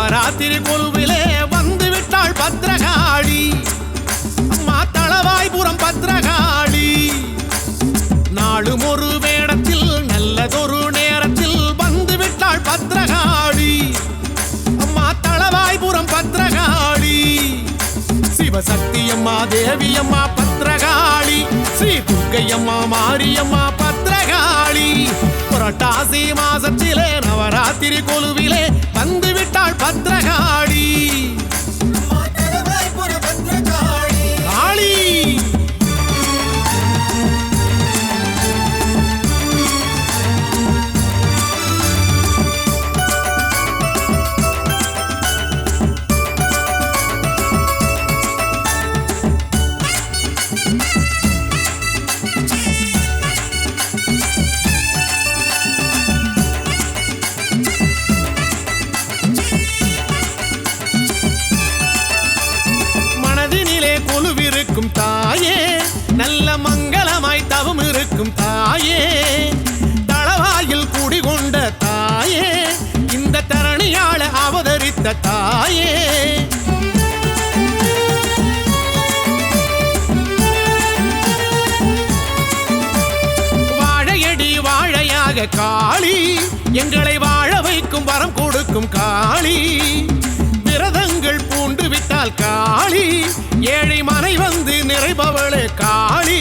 நவராத்திரி கொலுவிலே வந்து விட்டாள் பத்ரகாளி. அம்மா தளவாய்புரம் பத்ரகாளி. நாளும் ஒரு வேடத்தில் நல்லதொரு நேரத்தில் வந்து விட்டாள் பத்ரகாளி. அம்மா தளவாய்புரம் பத்ரகாளி. சிவசக்தியம்மா தேவியம்மா பத்ரகாளி. ஸ்ரீ துர்க்கையம்மா மாரியம்மா பத்ரகாளி. புரட்டாசி மாசத்திலே நவராத்திரி கொலுவிலே வந்து விட்டாள் பத்ரகாளி. காளி தாயே நல்ல மங்களமாய் தவம் இருக்கும் தாயே. தளவாயில் குடிகொண்ட தாயே இந்த தரணியாள அவதரித்த தாயே. வாழையடி வாழையாக காளி எங்களை வாழ வைக்கும் வரம் கொடுக்கும் காளி. விரதங்கள் பூண்டு விட்டால் காளி ஏழை மனை வந்து நிறைபவளே காளி.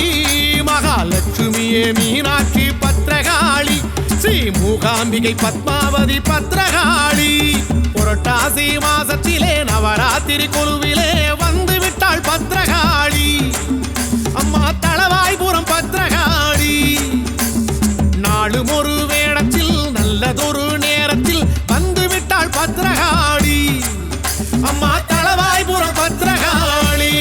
மகாலட்சுமியே மீனாட்சி பத்ரகாளி. ஸ்ரீ மூகாம்பிகை பத்மாவதி பத்ரகாளி. புரட்டாசி மாசத்திலே நவராத்திரி கொலுவிலே வந்து விட்டாள் பத்ரகாளி. அம்மா தளவாய்புரம் பத்ரகாளி. நாளும் ஒரு வேடத்தில் நல்லதொரு நேரத்தில் வந்து விட்டாள் பத்ரகாளி. அம்மா தளவாய்புரம் பத்ரகாளி.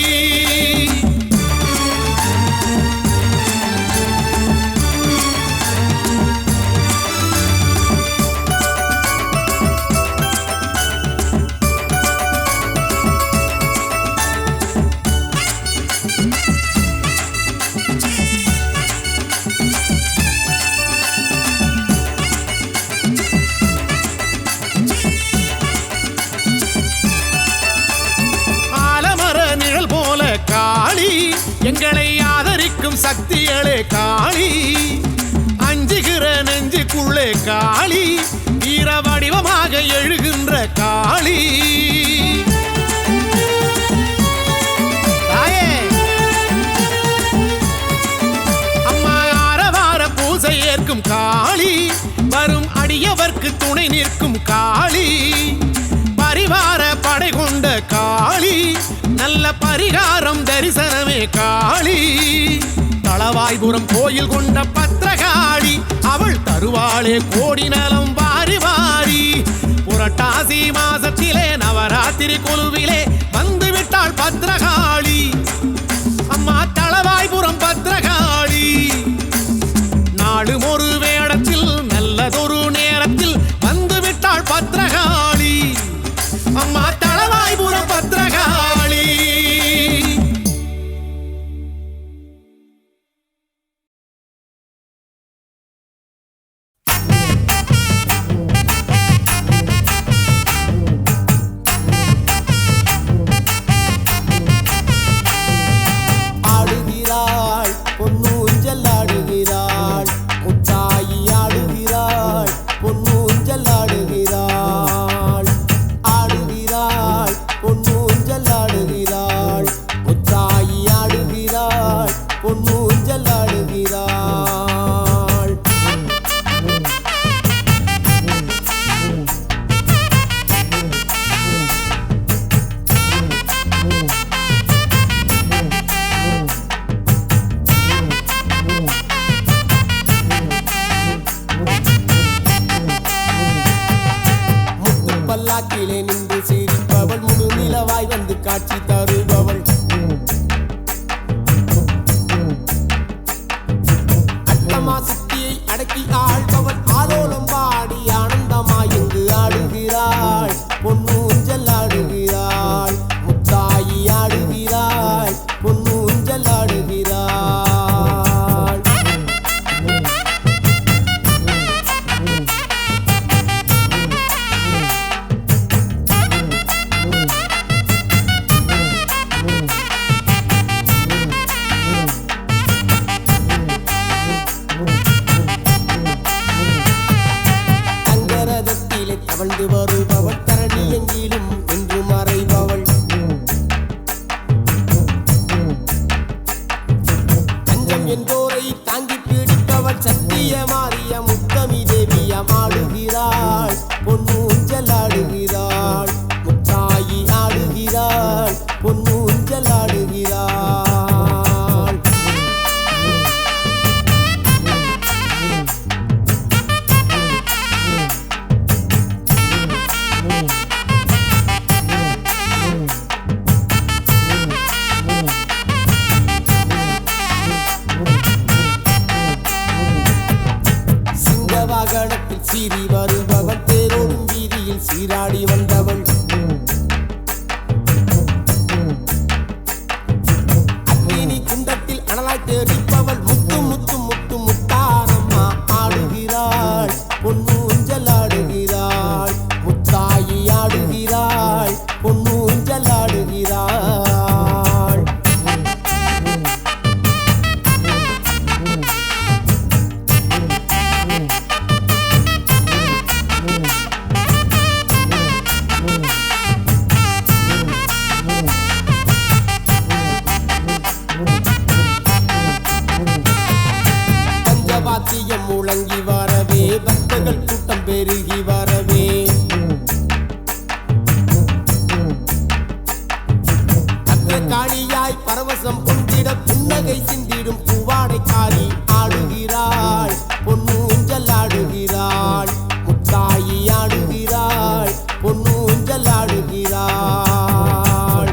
எங்களை ஆதரிக்கும் சக்திகளே காளி. அஞ்சுகிற நெஞ்சுக்குள்ளே காளி. வீர வடிவமாக எழுகின்ற காளி. அம்மா ஆரவார பூசை ஏற்கும் காளி. வரும் அடியவர்க்கு துணை நிற்கும் காளி. பரிவார படை கொண்ட காளி. நல்ல பரிகாரம் தரிசனமே காளி. தளவாய்புரம் கோயில் கொண்ட பத்ரகாளி. அவள் தருவாளே கோடி நலம் வாரி வாரி. புரட்டாசி மாசத்திலே நவராத்திரி கொலுவிலே வந்து விட்டாள் பத்ரகாளி. அம்மா தளவாய்புரம் பத்ரகாளி. நாளும் ஒரு வேடத்தில் நல்லதொரு நேரத்தில் வந்து விட்டாள் பத்ரகாளி. அம்மா தளவாய்புரம் பத்ரகாளி. ஆடுகிறாள் பொன்னூஞ்சல் ஆடுகிறாள். முத்தாயி ஆடுகிறாள் பொன்னூஞ்சல் ஆடுகிறாள். ஆடுகிறாள் பொன்னூஞ்சல் ஆடுகிறாள். முத்தாயி ஆடுகிறாள் பொன்னூஞ்சல் ஆடுகிறாள். பல்லாக்கிலே நின்று சிரிப்பவள் முழு நிலவாய் வந்து காட்சி தருபவள். அட்டமா சக்தியை அடக்கி ஆள்பவள். ஆலோலம் பாடி ஆனந்தமாய் இங்கு ஆடுகிறாள் பொன்னூஞ்சல் ஆடுகிறாள். முத்தாயி ஆடுகிறாள் பொன்னூஞ்சல் ஆடுகிறாள். என்றோரை தாங்கி பிடிப்பவள் சத்திய மாறிய முத்தமி தேவியம் ஆடுகிறாள் பொன்னூஞ்சல் ஆடுகிறாள் முத்தாயி ஆடுகிறாள் பொன்னூஞ்சல் ஆடுகிறாள் வாகனத்தில் சீறி வருபவள் தேரோடும் வீதியில் சீராடி வந்தவள் அக்னி குண்டத்தில் அனலாய் தெரிப்பவள் முத்து முத்து முத்து முத்தாரம்மா ஆடுகிறாள் பொன்னூஞ்சல் ஆடுகிறாள் முத்தாயி ஆடுகிறாள் பொன்னூஞ்சல் ஆடுகிறாள் பஞ்சவாத்தியம் முழங்கி வரவே பக்தர்கள் கூட்டம் பெருகி வரவே காளியாய் பரவசம் பொங்கிட புன்னகை சிந்திடும் பூவாடை காளி ஆடுகிறாள் பொன்னூஞ்சல் ஆடுகிறாள் முத்தாயி ஆடுகிறாள் பொன்னூஞ்சல் ஆடுகிறாள்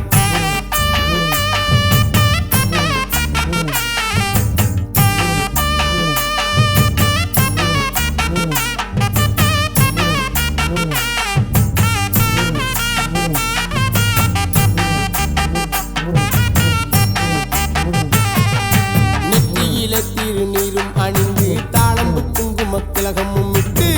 திருநீரும் அணிந்து தாளம்பு குங்கும திலகமும் விட்டு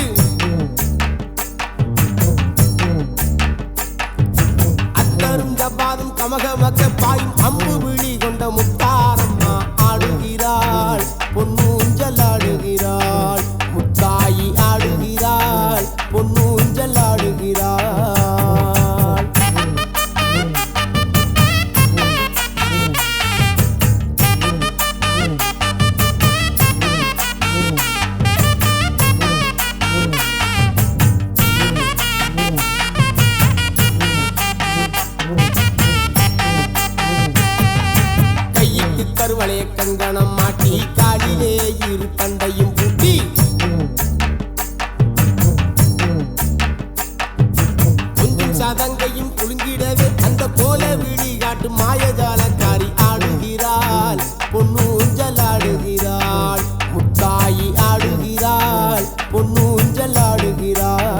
அத்தரும் ஜபாதும் கமகமக்க பாயும் அம்பு விழி கொண்ட முத்தாரம்மா ஆடுகிறாள் பொன்னூஞ்சல் ஆடுகிறாள் முத்தாயி ஆடுகிறாள் பொன்னூஞ்சல் ஆடுகிறாள் கருவளைய கங்கணம் மாட்டி காலிலே இரு தண்டையும் பூட்டி கொஞ்சம் சதங்கையும் குலுங்கிடவே அந்த கோல விழி காட்டு மாயஜாலக்காரி ஆடுகிறாள் பொன்னூஞ்சல் ஆடுகிறாள் முத்தாயி ஆடுகிறாள் பொன்னூஞ்சல் ஆடுகிறாள்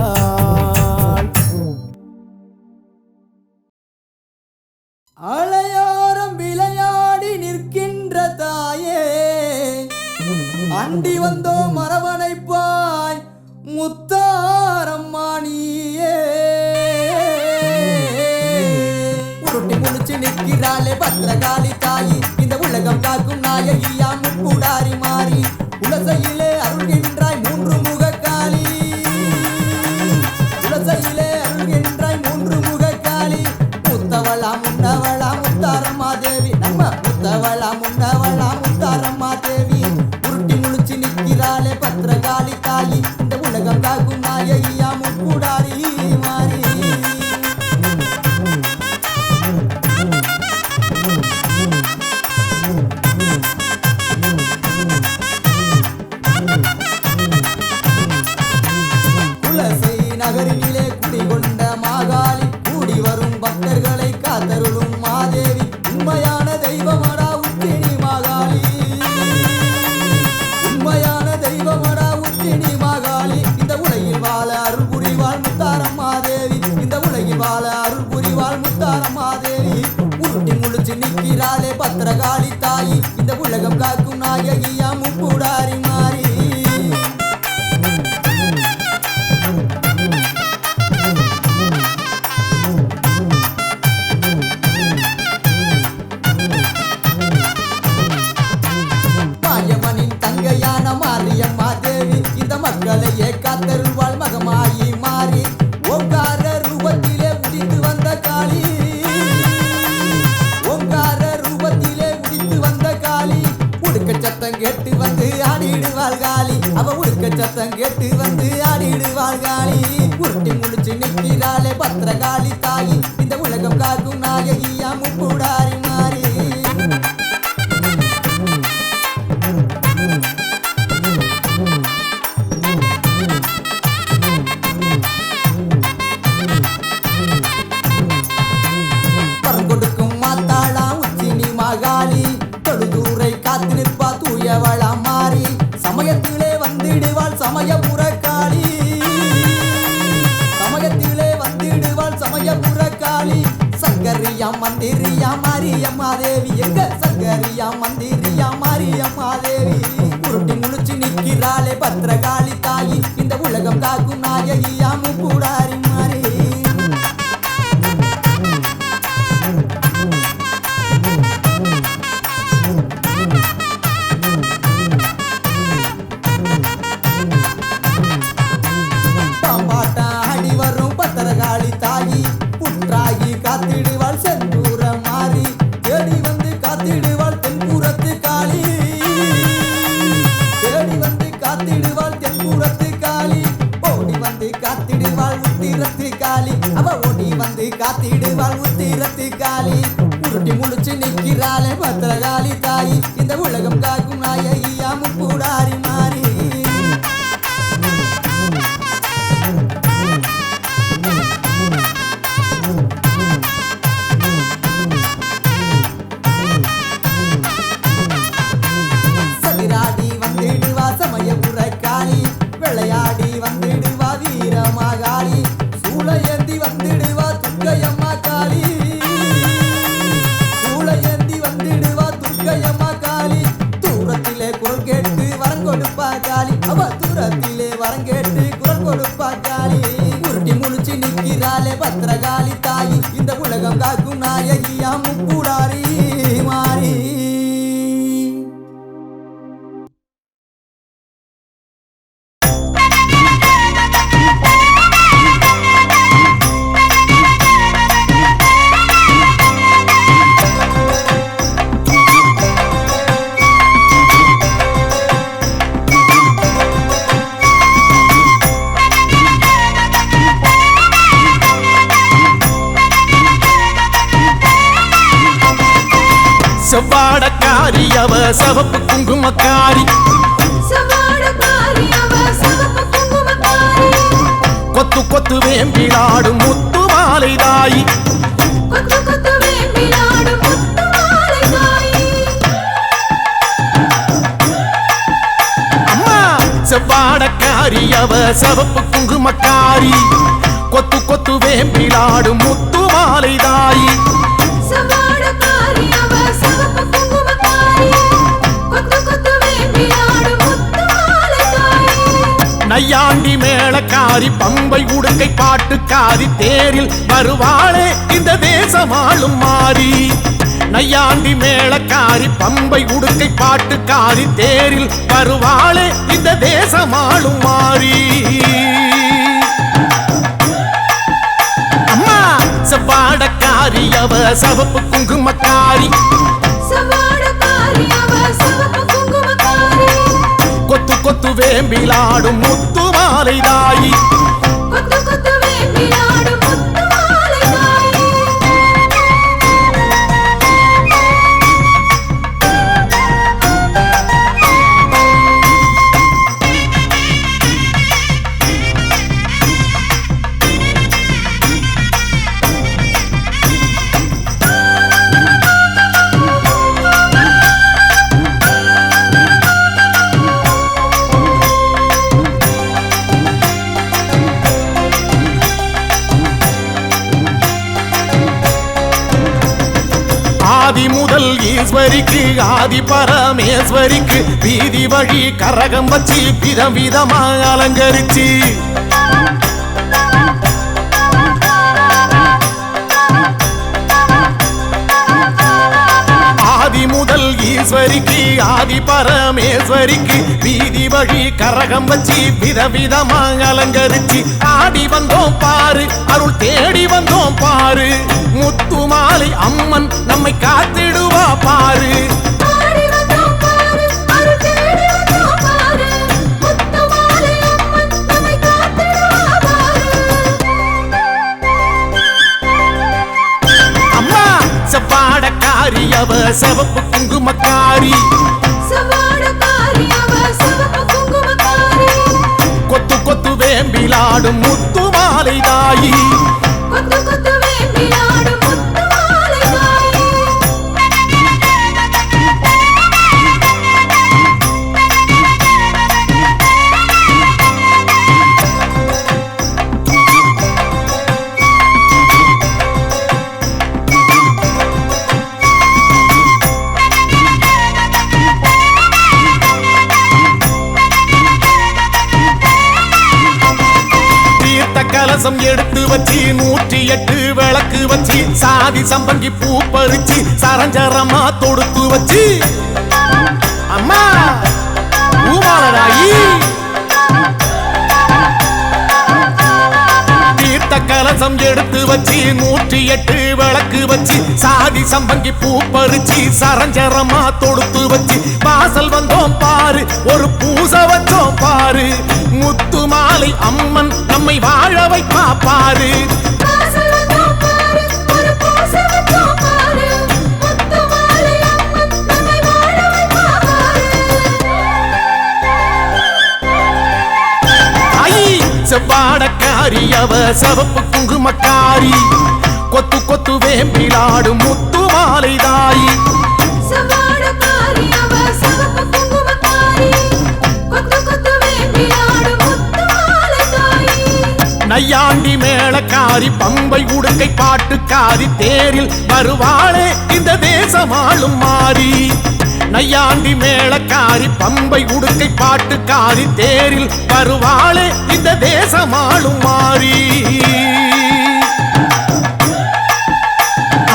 அலையோரம் விளையாடி நிற்கின்ற தாயே அண்டி வந்தோ மரவணைப்பாய் முத்தாரம்மானியே உருட்டி முடிச்சு நிற்கிறாளே பத்திரகாளி தாயி இந்த உலகம் காக்கும் நாயகியா முக்கூடாரி மாறி உலசையிலே அருள்கின்றாய் மூன்று முகக்காளி உலசையிலே அருள்கின்றாய் மூன்று முகக்காளி முத்தவளா முன்னவளா முத்தாரம்மா தேவி நம்ம முத்தவளா முன்னவளா முத்தாரம்மா தேவி உருட்டி முழிச்சு நிற்கிறாளே பத்திரகாளி தாயி இந்த உலகம் காக்கும் நாயகியா முக்கூடாரி மாறி குலசை நகரினிலே குடிகொண்ட மாகாளி கூடி வரும் பக்தர்களை காத்தருளும் மாதேவி உண்மையான தெய்வமடா உத்தினி மாகாளி உண்மையான தெய்வமடா உத்தினி மாகாளி இந்த உலகில் வாழ அருள் புரிவாள் முத்தாரம்மா தேவி இந்த உலகில் வாழ அருள் புரிவாள் முத்தாரம்மா தேவி உருட்டி முழிச்சு நிற்கிறாளே பத்திரகாளி தாயி இந்த உலகம் காக்கும் நாயகியா முக்கூடாரி மாறி மாயமனின் தங்கையான மாரியம்மா தேவி இந்த மக்களையே காத்தருள்வாள் மகமாயி மாறி ஓங்கார ரூபத்திலே உதித்து வந்த காளி ஓங்கார ரூபத்திலே உதித்து வந்த காளி உடுக்க சத்தம் சத்தம் கேட்டு வந்து ஆடிடுவாள் காளி அவ உடுக்க சத்தம் கேட்டு வந்து ஆடிடுவாள் காளி உருட்டி முடிச்சு நிற்கிறாளே பத்திரகாளி தாயி இந்த உலகம் காக்கும் நாயகியா முப்புடாரி மாறி சமயத்திலே வந்திடுவாள் சமயபுரக்காளி சமயத்திலே வந்திடுவாள் சமயபுரக்காளி சங்கரியா மந்திரியா மாரியம்மா தேவி எங்க சங்கரியா மந்திரியா மாரியம்மா தேவி உருட்டி முழிச்சு நிற்கிறாளே பத்திரகாளி தாயி இந்த உலகம் காக்கும் நாயகியா முப்புடாரி மாறி காத்திடுவாள் செந்தூர மாறி தேடி வந்து காத்திடுவாள் தென்புறத்து காளி தேடி வந்து காத்திடுவாள் தென்புறத்து காளி ஓடி வந்து காத்திடுவாள் உத்திரத்து காளி அவ ஓடி வந்து காத்திடுவாள் உத்திரத்து காளி உருட்டி முழிச்சு நிற்கிறாளே பத்திரகாளி தாயி இந்த உலகம் காக்கும் நாயகியா முப்புடாரி மாறி விளையாடி வந்துடுவா வீரமாகாளி சூளையேந்தி வந்துடுவா துர்க்கையம்மா காளி சூளையேந்தி வந்துடுவா துர்க்கையம்மா காளி தூரத்திலே குரல் கேட்டு வரம் கொடுப்பா காளி அவ தூரத்திலே வரம் கேட்டு குரல் கொடுப்பா காளி உருட்டி முழிச்சு நிற்கிறாளே பத்திரகாளி தாயி இந்த உலகம் காக்கும் நாயகியா முப்புடாரி மாறி செவ்வாடக்காரி அவ சவப்பு குங்குமக்காரி கொத்து கொத்து வேம்பிலாடும் முத்து மாலை தாயி அம்மா செவ்வாடக்காரி அவ சவப்பு குங்குமக்காரி கொத்து கொத்து வேம்பிலாடும் முத்து மாலை தாயி நையாண்டி மேளக்காரி பம்பை உடுக்கை பாட்டுக்காரி தேரில் வருவாளே இந்த தேசமாளும் மாறி நையாண்டி மேளக்காரி பம்பை உடுக்கை பாட்டுக்காரி தேரில் வருவாளே இந்த தேசமாளும் மாறி அம்மா செவ்வாடக்காரி அவ சவப்பு குங்குமக்காரி கொத்து கொத்து வேம்பிலாடும் முத்து மாலை தாயி ஆதி முதல் ஈஸ்வரிக்கு ஆதி பரமேஸ்வரிக்கு வீதி வழி கரகம் வச்சு விதம் விதமா அலங்கரிச்சு ஆதி முதல் ஈஸ்வரிக்கு ஆதி பரமேஸ்வரிக்கு வீதி வழி கரகம் வச்சு விதவிதமா அலங்கரிச்சு ஆடி வந்தோம் பாரு அருள் தேடி வந்தோம் பாரு முத்துமாலை அம்மன் நம்மை காத்திடுவா பாரு ஆடி வந்தோம் பாரு அருள் சிவப்பு குங்குமக்காரி சவாடக்காரி அவ சிவப்பு குங்குமக்காரி கொத்து கொத்து வேம்பிலாடும் முத்து மாலை தாயி கொத்து கொத்து வேம்பிலாடும் முத்து மாலை தாயி கலசம் எடுத்து வச்சு 108 விளக்கு வச்சு சாதி சம்பங்கி பூ பறிச்சு சரஞ்சரமா தொடுத்து வச்சு அம்மா பூமாலராயி தீர்த்த கலசம் எடுத்து வச்சு 108 விளக்கு வச்சு சாதி சம்பங்கி பூ பறிச்சு சரஞ்சரமா தொடுத்து வச்சு வாசல் வந்தோம் பாரு ஒரு பூச வச்சோம் பாரு முத்து மாலை அம்மன் நம்மை வாழ வைப்பா பாரு வாசல் வந்தோம் பாரு ஒரு பூச வச்சோம் பாரு முத்து மாலை அம்மன் நம்மை வாழ வைப்பா பாரு ஐ செவ்வாடக்காரி அவ சிவப்பு குங்குமக்காரி கொத்து கொத்து வேம்பிலாடும் முத்து மாலை தாயி சவாடக்காரி அவ சிவப்பு குங்குமக்காரி கொத்து கொத்து வேம்பிலாடும் முத்து மாலை தாயி நையாண்டி மேளக்காரி பம்பை உடுக்கை பாட்டுக்காரி தேரில் வருவாளே இந்த தேசமாளும் மாறி நையாண்டி மேளக்காரி பம்பை உடுக்கை பாட்டுக்காரி தேரில் வருவாளே இந்த தேசமாளும் மாறி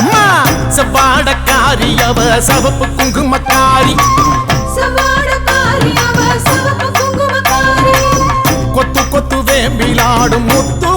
அம்மா செவ்வாடக்காரி அவ சிவப்பு குங்குமக்காரி சவாடக்காரி அவ சிவப்பு குங்குமக்காரி கொத்து கொத்து வேம்பிலாடும் முத்து